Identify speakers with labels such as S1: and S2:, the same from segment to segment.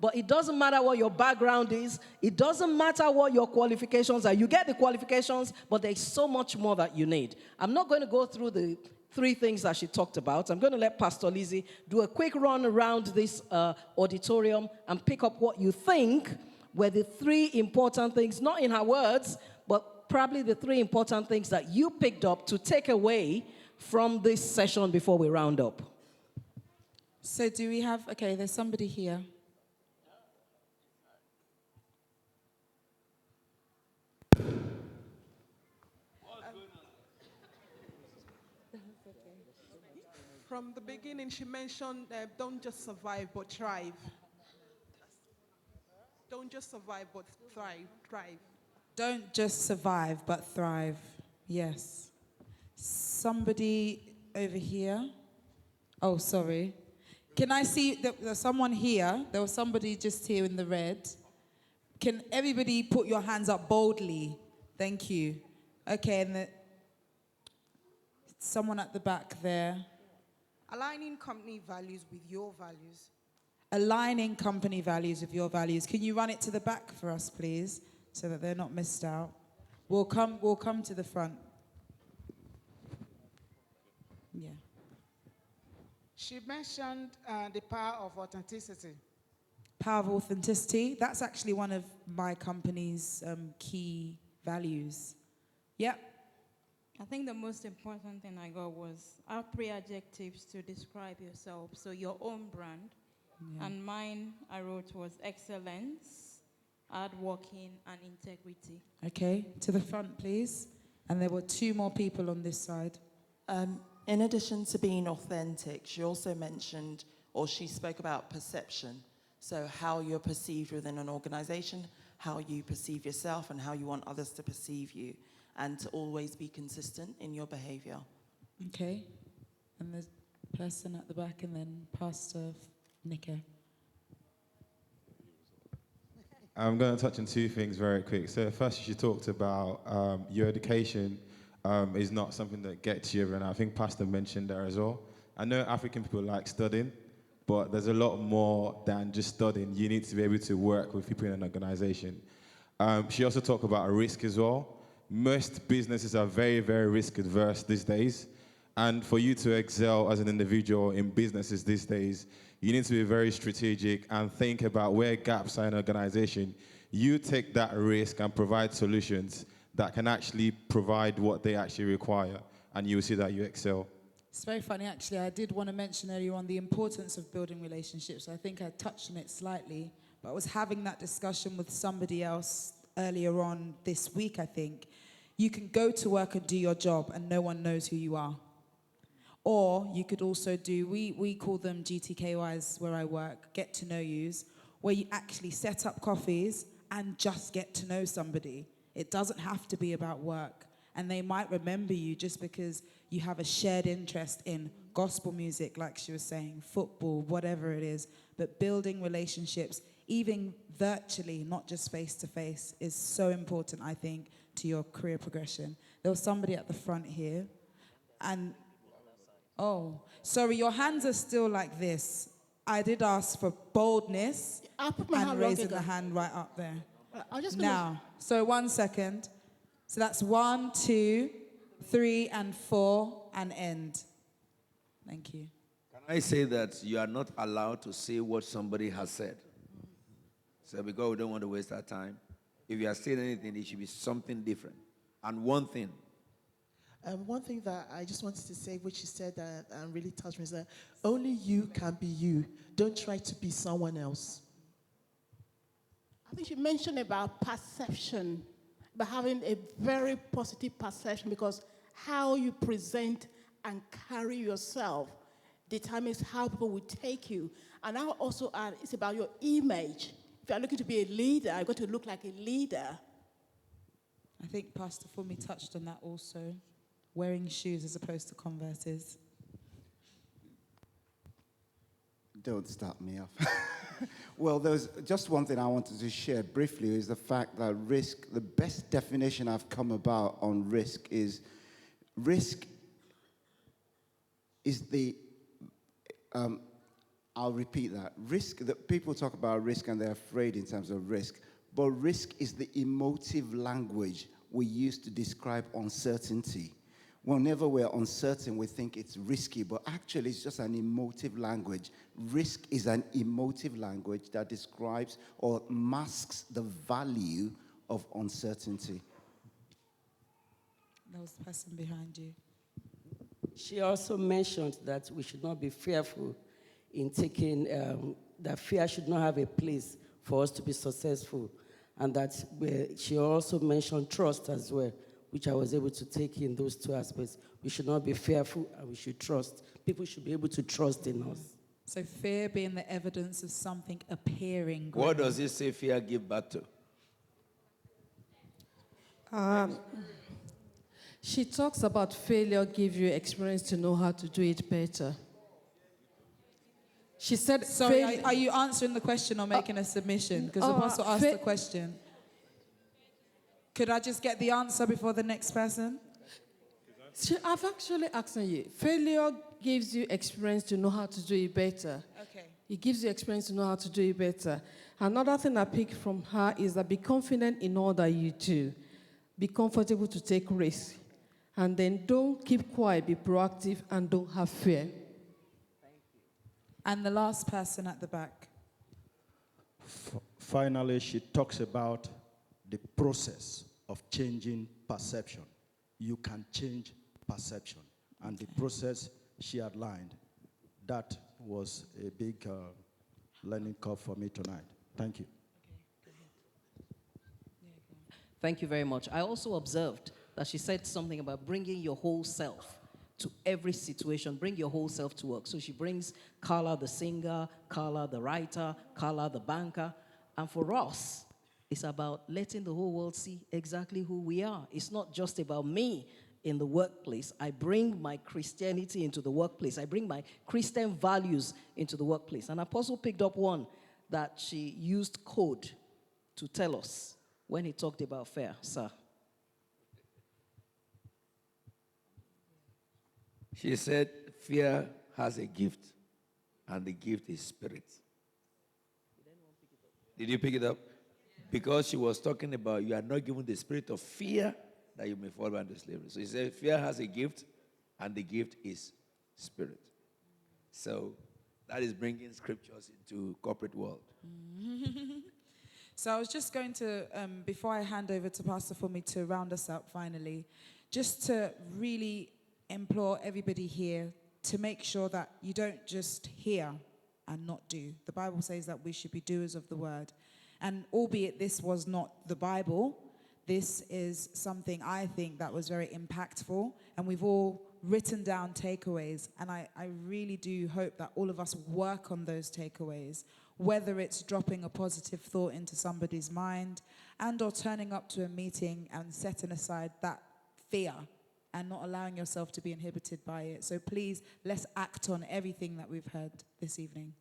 S1: But it doesn't matter what your background is. It doesn't matter what your qualifications are. You get the qualifications, but there's so much more that you need. I'm not going to go through the 3 things that she talked about. I'm going to let Pastor Lizzie do a quick run around this auditorium and pick up what you think were the 3 important things, not in her words, but probably the 3 important things that you picked up to take away from this session before we round up.
S2: So do we have, okay, there's somebody here.
S3: From the beginning, she mentioned don't just survive, but thrive. Don't just survive, but thrive.
S2: Don't just survive, but thrive. Yes. Somebody over here. Oh, sorry. Can I see, there's someone here. There was somebody just here in the red. Can everybody put your hands up boldly? Thank you. Okay, and someone at the back there.
S3: Aligning company values with your values.
S2: Aligning company values with your values. Can you run it to the back for us, please, so that they're not missed out? We'll come to the front. Yeah.
S4: She mentioned the power of authenticity.
S2: Power of authenticity. That's actually one of my company's key values. Yep.
S5: I think the most important thing I got was our 3 adjectives to describe yourself. So your own brand. Yeah. And mine, I wrote, was excellence, hardworking, and integrity.
S2: Okay, to the front, please. And there were 2 more people on this side.
S6: In addition to being authentic, she also mentioned, or she spoke about perception. So how you're perceived within an organization, how you perceive yourself, and how you want others to perceive you, and to always be consistent in your behavior.
S2: Okay. And there's a person at the back, and then Pastor Nico.
S7: I'm going to touch on 2 things very quick. So first, she talked about your education is not something that gets you everywhere. And I think Pastor mentioned that as well. I know African people like studying, but there's a lot more than just studying. You need to be able to work with people in an organization. She also talked about risk as well. Most businesses are very, very risk adverse these days. And for you to excel as an individual in businesses these days, you need to be very strategic and think about where gaps are in an organization. You take that risk and provide solutions that can actually provide what they actually require, and you will see that you excel.
S2: It's very funny, actually. I did want to mention earlier on the importance of building relationships. I think I touched on it slightly, but I was having that discussion with somebody else earlier on this week, I think. You can go to work and do your job and no one knows who you are. Or you could also do, we call them GTKYs where I work, get to know yous, where you actually set up coffees and just get to know somebody. It doesn't have to be about work. And they might remember you just because you have a shared interest in gospel music, like she was saying, football, whatever it is. But building relationships, even virtually, not just face-to-face, is so important, I think, to your career progression. There was somebody at the front here. And, oh, sorry, your hands are still like this. I did ask for boldness and raising the hand right up there. Now, so 1 second. So that's 1, 2, 3, and 4, and end. Thank you.
S8: Can I say that you are not allowed to say what somebody has said? So because we don't want to waste our time, if you are saying anything, it should be something different. And one thing.
S9: One thing that I just wanted to say, which you said that really touched me, is that only you can be you. Don't try to be someone else.
S10: I think she mentioned about perception, about having a very positive perception, because how you present and carry yourself determines how people will take you. And I'll also add, it's about your image. If you're looking to be a leader, you've got to look like a leader.
S2: I think Pastor Fumi touched on that also. Wearing shoes as opposed to Converses.
S11: Don't start me off. Well, there's just one thing I wanted to share briefly is the fact that risk, the best definition I've come about on risk is the I'll repeat that. Risk, that people talk about risk and they're afraid in terms of risk, but risk is the emotive language we use to describe uncertainty. Whenever we're uncertain, we think it's risky, but actually it's just an emotive language. Risk is an emotive language that describes or masks the value of uncertainty.
S2: There was the person behind you.
S12: She also mentioned that we should not be fearful in taking, that fear should not have a place for us to be successful. And that she also mentioned trust as well, which I was able to take in those two aspects. We should not be fearful and we should trust. People should be able to trust in us.
S2: So fear being the evidence of something appearing.
S8: What does it say fear give birth to?
S13: She talks about failure give you experience to know how to do it better. She said,
S2: sorry, are you answering the question or making a submission? Because the pastor asked the question. Could I just get the answer before the next person?
S13: I've actually asked you. Failure gives you experience to know how to do it better.
S2: Okay.
S13: It gives you experience to know how to do it better. Another thing I picked from her is that be confident in all that you do. Be comfortable to take risks. And then don't keep quiet, be proactive, and don't have fear.
S2: And the last person at the back.
S14: Finally, she talks about the process of changing perception. You can change perception. And the process she outlined, that was a big learning curve for me tonight. Thank you.
S1: Thank you very much. I also observed that she said something about bringing your whole self to every situation. Bring your whole self to work. So she brings Carla the singer, Carla the writer, Carla the banker. And for us, it's about letting the whole world see exactly who we are. It's not just about me in the workplace. I bring my Christianity into the workplace. I bring my Christian values into the workplace. And Apostle picked up one that she used code to tell us when he talked about fear, sir.
S8: She said, fear has a gift, and the gift is spirit. Did you pick it up? Because she was talking about you are not given the spirit of fear that you may fall under slavery. So she said, fear has a gift, and the gift is spirit. So that is bringing scriptures into corporate world.
S2: So I was just going to, before I hand over to Pastor Fumi to round us up finally, just to really implore everybody here to make sure that you don't just hear and not do. The Bible says that we should be doers of the word. And albeit this was not the Bible, this is something I think that was very impactful. And we've all written down takeaways. And I really do hope that all of us work on those takeaways, whether it's dropping a positive thought into somebody's mind and or turning up to a meeting and setting aside that fear and not allowing yourself to be inhibited by it. So please, let's act on everything that we've heard this evening.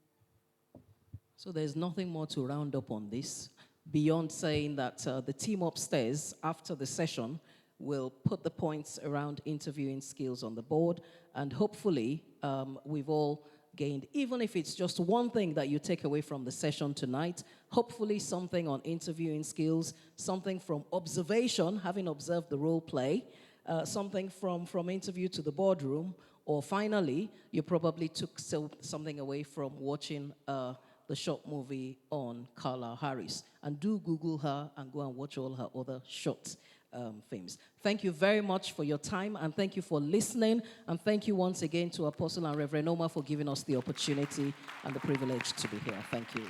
S1: So there's nothing more to round up on this, beyond saying that the team upstairs, after the session, will put the points around interviewing skills on the board, and hopefully we've all gained, even if it's just one thing that you take away from the session tonight, hopefully something on interviewing skills, something from observation, having observed the role play, something from interview to the boardroom, or finally, you probably took something away from watching the short movie on Carla Harris. And do Google her and go and watch all her other short films. Thank you very much for your time, and thank you for listening, and thank you once again to Apostle and Reverend Oma for giving us the opportunity and the privilege to be here. Thank you.